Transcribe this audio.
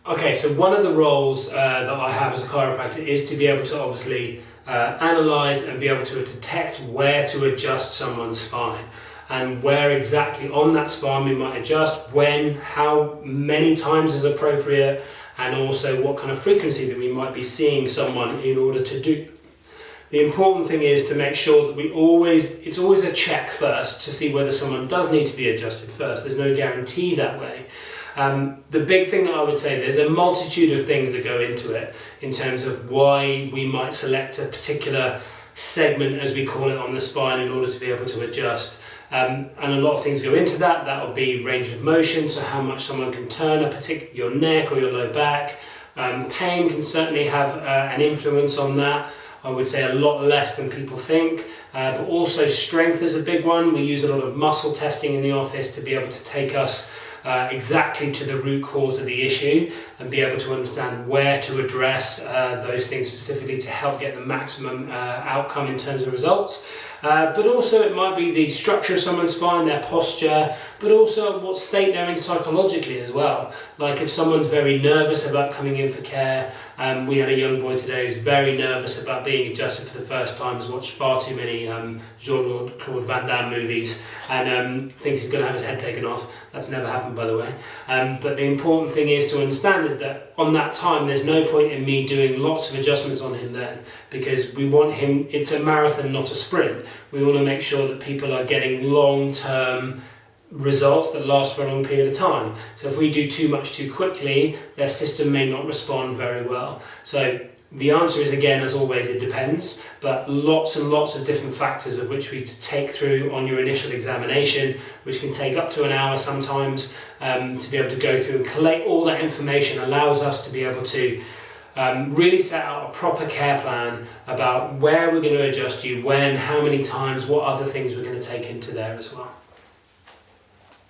Okay, so one of the roles that I have as a chiropractor is to be able to obviously analyze and be able to detect where to adjust someone's spine and where exactly on that spine we might adjust, when, how many times is appropriate, and also what kind of frequency that we might be seeing someone in order to do. The important thing is to make sure that it's always a check first to see whether someone does need to be adjusted first. There's no guarantee that way. The big thing that I would say, there's a multitude of things that go into it in terms of why we might select a particular segment, as we call it, on the spine in order to be able to adjust. And a lot of things go into that. That will be range of motion, so how much someone can turn your neck or your low back. Pain can certainly have an influence on that. I would say a lot less than people think, but also strength is a big one. We use a lot of muscle testing in the office to be able to take us exactly to the root cause of the issue and be able to understand where to address those things specifically to help get the maximum outcome in terms of results. But also it might be the structure of someone's spine, their posture, but also what state they're in psychologically as well. Like if someone's very nervous about coming in for care, we had a young boy today who's very nervous about being adjusted for the first time, has watched far too many Jean-Claude Van Damme movies and thinks he's going to have his head taken off. That's never happened, by the way. But the important thing is to understand is that on that time, there's no point in me doing lots of adjustments on him then, because we want him, it's a marathon, not a sprint. We want to make sure that people are getting long-term results that last for a long period of time. So if we do too much too quickly, their system may not respond very well. So the answer is, again, as always, it depends, but lots and lots of different factors of which we take through on your initial examination, which can take up to an hour sometimes, to be able to go through and collate all that information allows us to be able to really set out a proper care plan about where we're going to adjust you, when, how many times, what other things we're going to take into there as well.